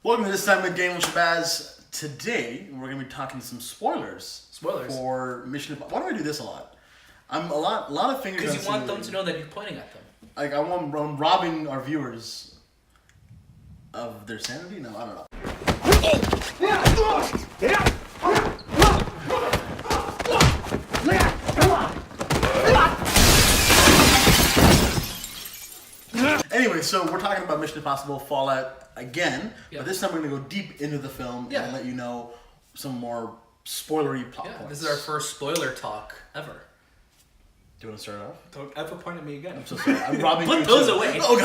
Welcome to This Time with Daniel Shahbaz. Today, we're going to be talking some spoilers. Spoilers. For Mission Impossible. Why do I do this a lot? I'm a lot of fingers. Because you want them to know that you're pointing at them. Like, I'm robbing our viewers of their sanity? No, I don't know. Anyway, so we're talking about Mission Impossible Fallout again, but this time we're going to go deep into the film and let you know some more spoilery plot points. This is our first spoiler talk ever. Do you want to start off? Don't ever point at me again. I'm so sorry. I'm robbing Put you those too. away. Oh,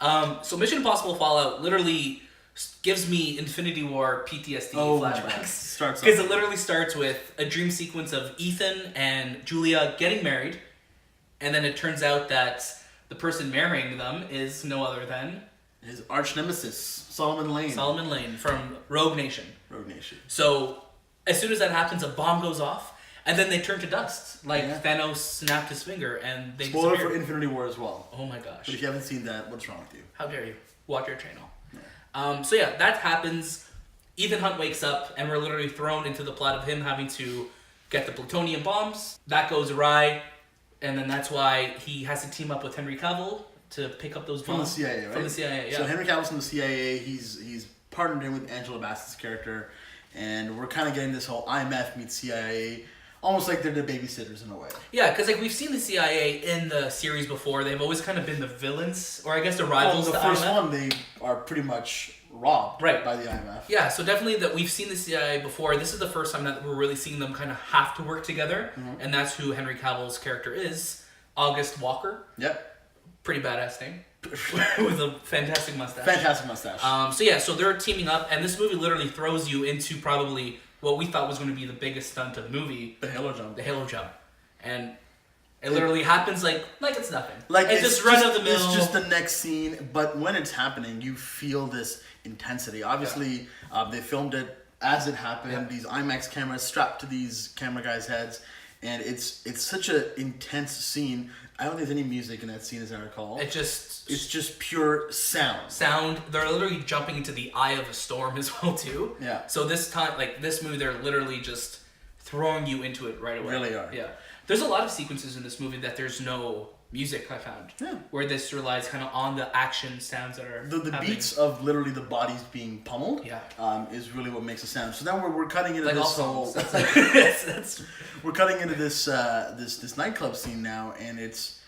God. So Mission Impossible Fallout literally gives me Infinity War PTSD flashbacks. Because it literally starts with a dream sequence of Ethan and Julia getting married, and then it turns out that the person marrying them is no other than his arch nemesis, Solomon Lane. Solomon Lane from Rogue Nation. Rogue Nation. So as soon as that happens, a bomb goes off, and then they turn to dust. Like Thanos snapped his finger, and they Spoiler disappear. for Infinity War as well. Oh my gosh! But if you haven't seen that, what's wrong with you? How dare you? Watch your channel. Yeah. So that happens. Ethan Hunt wakes up, and we're literally thrown into the plot of him having to get the plutonium bombs. That goes awry, and then that's why he has to team up with Henry Cavill to pick up those bombs. From the CIA, right? From the CIA, yeah. So Henry Cavill's from the CIA. He's partnered in with Angela Bassett's character, and we're kind of getting this whole IMF meets CIA, almost like they're the babysitters in a way. Yeah, because like we've seen the CIA in the series before. They've always kind of been the villains, or I guess the rivals. Well, the first one, they are pretty much robbed by the IMF. Yeah, so definitely that we've seen the CIA before. This is the first time that we're really seeing them kind of have to work together, and that's who Henry Cavill's character is, August Walker. Yep. Pretty badass name. With a fantastic mustache. Fantastic mustache. So they're teaming up, and this movie literally throws you into probably what we thought was going to be the biggest stunt of the movie. The Halo jump. The Halo jump. And it literally happens like it's nothing. Like it's just run of the mill. It's just the next scene, but when it's happening, you feel this intensity. Obviously, they filmed it as it happened. Yeah. These IMAX cameras strapped to these camera guys' heads, and it's such an intense scene. I don't think there's any music in that scene, as I recall. It's just pure sound. Sound. They're literally jumping into the eye of a storm as well too. Yeah. So this time, like this movie, they're literally just throwing you into it right away. Really are. Yeah. There's a lot of sequences in this movie that there's no music, I found. Yeah. Where this relies kind of on the action sounds that are the beats of literally the bodies being pummeled. Yeah. Is really what makes a sound. So now we're cutting into this whole. We're cutting into this this nightclub scene now, and it's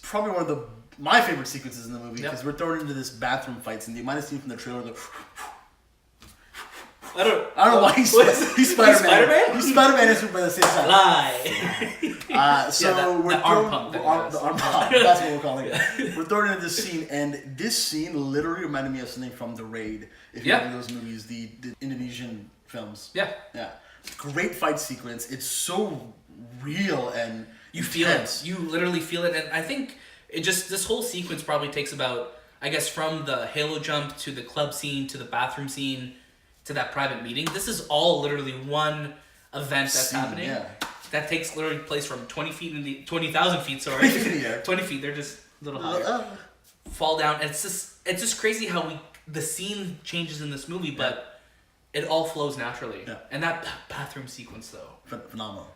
probably one of my favorite sequences in the movie because we're thrown into this bathroom fight scene. You might have seen from the trailer. I don't know why he's Spider-Man. He's Spider-Man and Superman at the same time. Lie. So we're the arm pump. The arm pump. That's what we're calling it. We're thrown into this scene, and this scene literally reminded me of something from The Raid. If you remember those movies, the Indonesian films. Yeah. Yeah. Great fight sequence. It's so real and you feel it. You literally feel it, and I think this whole sequence probably takes about, I guess, from the Halo jump to the club scene to the bathroom scene to that private meeting. This is all literally one event that's happening. Yeah. That takes literally place from 20,000 feet. Sorry, 20 feet. They're just a little higher. Fall down. And it's just crazy how the scene changes in this movie, but it all flows naturally. Yeah. And that bathroom sequence, though, phenomenal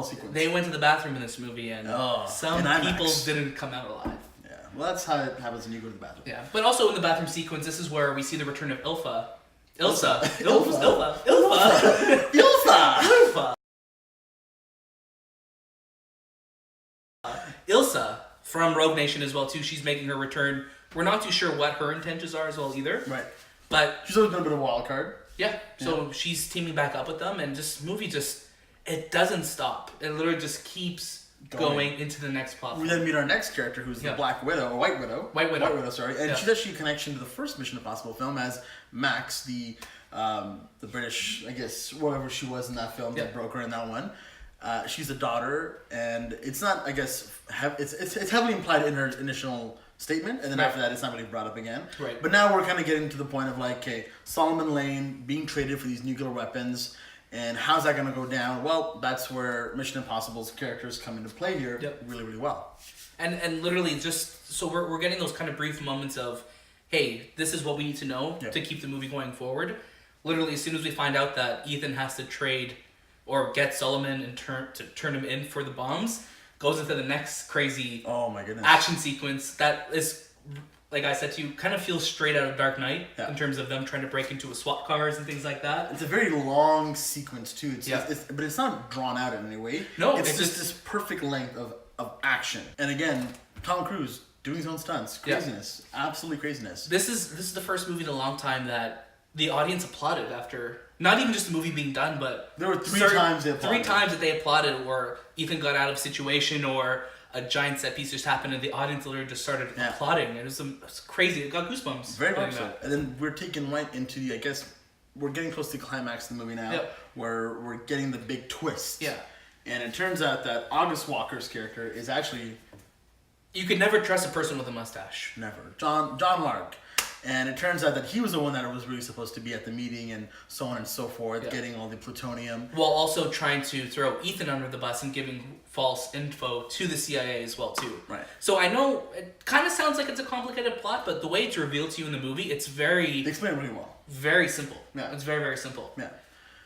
sequence. They went to the bathroom in this movie, and some people didn't come out alive. Yeah, well, that's how it happens when you go to the bathroom. Yeah, but also in the bathroom sequence, this is where we see the return of Ilsa. Ilsa from Rogue Nation as well too. She's making her return. We're not too sure what her intentions are as well either. Right. But she's always been a bit of a wild card. Yeah. So she's teaming back up with them, and movie it doesn't stop. It literally just keeps going into the next plot. We then meet our next character, who's the Black Widow, or White Widow. White Widow, sorry. And she's actually a connection to the first Mission Impossible film as Max, the British, I guess, whatever she was in that film, the broker in that one. She's a daughter, and it's not, I guess, it's heavily implied in her initial statement, and then after that, it's not really brought up again. Right. But now we're kind of getting to the point of like, okay, Solomon Lane being traded for these nuclear weapons. And how's that going to go down? Well, that's where Mission Impossible's characters come into play here really, really well. And literally just, so we're getting those kind of brief moments of hey, this is what we need to know Yeah. to keep the movie going forward. Literally, as soon as we find out that Ethan has to trade or get Solomon and turn him in for the bombs, goes into the next crazy Oh my goodness. action sequence that is, like I said to you, kind of feels straight out of Dark Knight Yeah. in terms of them trying to break into a SWAT cars and things like that. It's a very long sequence too. Yeah. But it's not drawn out in any way. No, it's it's just just- this perfect length of action. And again, Tom Cruise doing his own stunts, Yeah. craziness, absolutely craziness. This is the first movie in a long time that the audience applauded after not even just the movie being done, but There were three times they applauded. 3 times that they applauded where Ethan got out of situation or a giant set piece just happened and the audience literally just started Yeah. applauding. It was crazy. It got goosebumps. Very doing much so. that. And then we're taken right into the, I guess, we're getting close to the climax of the movie now, Yep. where we're getting the big twist. Yeah. And it turns out that August Walker's character is actually You could never trust a person with a mustache. never John Lark. And it turns out that he was the one that was really supposed to be at the meeting and so on and so forth, Yeah. getting all the plutonium. While also trying to throw Ethan under the bus and giving false info to the CIA as well too. Right. So I know it kind of sounds like it's a complicated plot, but the way it's revealed to you in the movie, it's They explain it really well. very simple. Yeah. It's very, very simple. Yeah.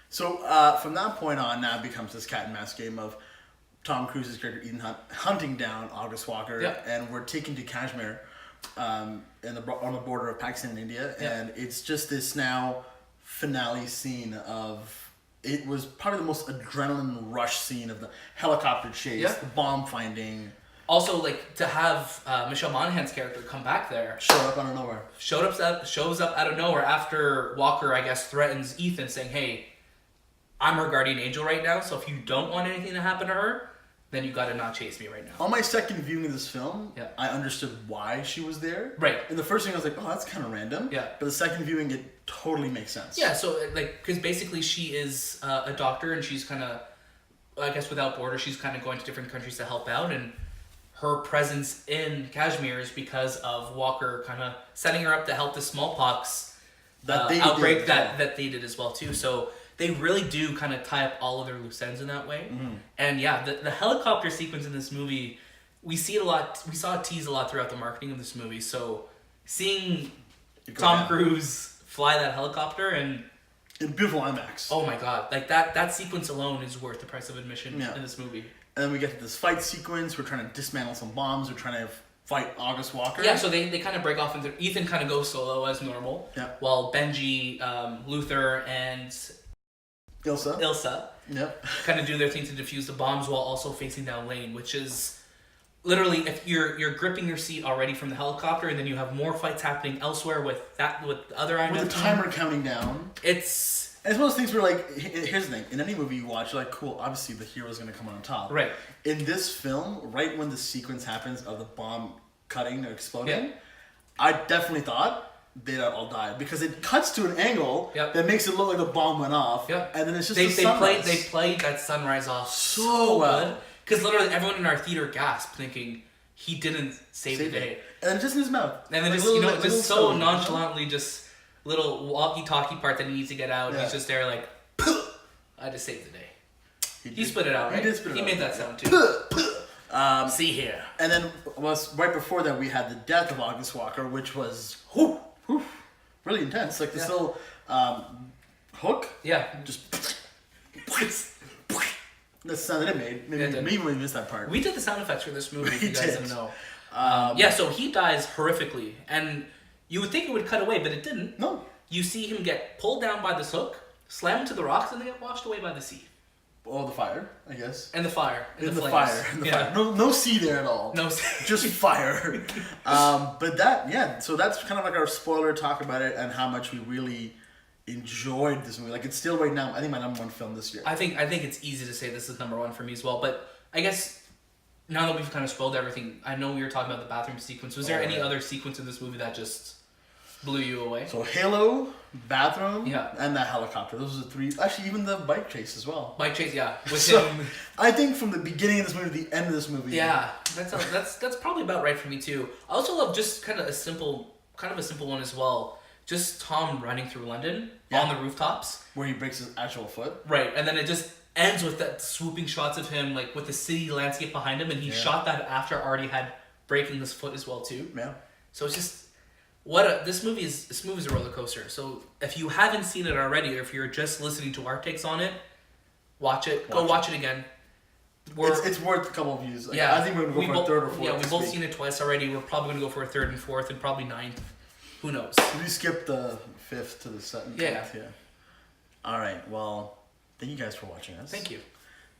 So from that point on, now it becomes this cat and mouse game of Tom Cruise's character Ethan Hunt hunting down August Walker, Yeah. and we're taken to Kashmir, on the border of Pakistan and India, Yeah. and it's just this now finale scene of. It was probably the most adrenaline rush scene of the helicopter chase, Yeah. the bomb finding, Also, like to have Michelle Monaghan's character come back there, show up out of nowhere. shows up out of nowhere after Walker, I guess, threatens Ethan, saying, "Hey, I'm her guardian angel right now. So if you don't want anything to happen to her, then you got to not chase me right now." On my second viewing of this film, Yeah. I understood why she was there. Right. And the first thing I was like, oh, that's kind of random. Yeah. But the second viewing, it totally makes sense. Yeah, so like, because basically she is a doctor and she's kind of, I guess without borders, she's kind of going to different countries to help out, and her presence in Kashmir is because of Walker kind of setting her up to help the smallpox That they outbreak did, that they did as well too. So they really do kind of tie up all of their loose ends in that way. Mm-hmm. And yeah, the helicopter sequence in this movie, we see it a lot. We saw it teased a lot throughout the marketing of this movie. So seeing It goes Tom down. Cruise fly that helicopter and In beautiful IMAX. oh my god, like that sequence alone is worth the price of admission Yeah. in this movie. And then we get to this fight sequence. We're trying to dismantle some bombs. We're trying to fight August Walker. Yeah, so they kind of break off into Ethan kind of goes solo as normal, Yeah. while Benji, Luther, and Ilsa Yep. kind of do their thing to defuse the bombs while also facing down lane, which is literally if you're gripping your seat already from the helicopter, and then you have more fights happening elsewhere with the other Iron With Man the team. timer counting down. It's And it's one of those things where, like, here's the thing. In any movie you watch, you're like, cool, obviously the hero's going to come on top. right. In this film, right when the sequence happens of the bomb cutting or exploding, Yeah. I definitely thought they'd all die. Because it cuts to an angle Yep. that makes it look like the bomb went off. Yep. And then it's just They the sunrise. played that sunrise off So well. good, because literally everyone in our theater gasped, thinking he didn't save the day. And then just in his mouth. And then Like just little- just little so stone, nonchalantly, just little walkie-talkie part that he needs to get out. Yeah. He's just there like, I just saved the day. He did- spit it out, right? He did spit it out. He made that sound too. See here. And then was right before that we had the death of August Walker, which was really intense. Like this Yeah. little hook, Yeah. just the sound that it made. Yeah, it did. Maybe we missed that part. We did the sound effects for this movie, if We you guys did. didn't know. Yeah, so he dies horrifically. And you would think it would cut away, but it didn't. No, You see him get pulled down by this hook, slam into the rocks, and then get washed away by the sea. all the fire, I guess. And the fire. And In the the flames. fire, in the Yeah. fire. No sea there at all. No. Just fire. But that, yeah. So that's kind of like our spoiler talk about it and how much we really enjoyed this movie. Like it's still right now, I think my number one film this year. I think it's easy to say this is number one for me as well. But I guess now that we've kind of spoiled everything, I know we were talking about the bathroom sequence. Was there any right. other sequence in this movie that just blew you away? So Halo, bathroom, Yeah. and that helicopter. Those are the three. Actually, even the bike chase as well. Bike chase, yeah, with So, him. I think from the beginning of this movie to the end of this movie. Yeah, that's probably about right for me too. I also love just kind of a simple one as well. Just Tom running through London on the rooftops. Where he breaks his actual foot. Right, and then it just ends with that swooping shots of him, like with the city landscape behind him, and he shot that after already had breaking his foot as well too. Yeah. So it's just This movie's a roller coaster. So if you haven't seen it already, or if you're just listening to our takes on it, watch it. Go watch it again. It's worth a couple of views. Like, I think we're gonna go for a third or fourth. Yeah, we've both seen it twice already. We're probably gonna go for a third and fourth, and probably ninth. Who knows? We skipped the fifth to the second. Yeah. All right. Well, thank you guys for watching us. Thank you.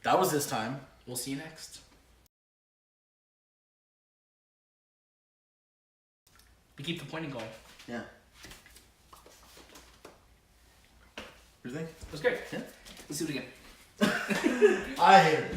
That was this time. We'll see you next. We keep the pointing going. Yeah. You think? It was great. Yeah. Let's do it again. I hate it.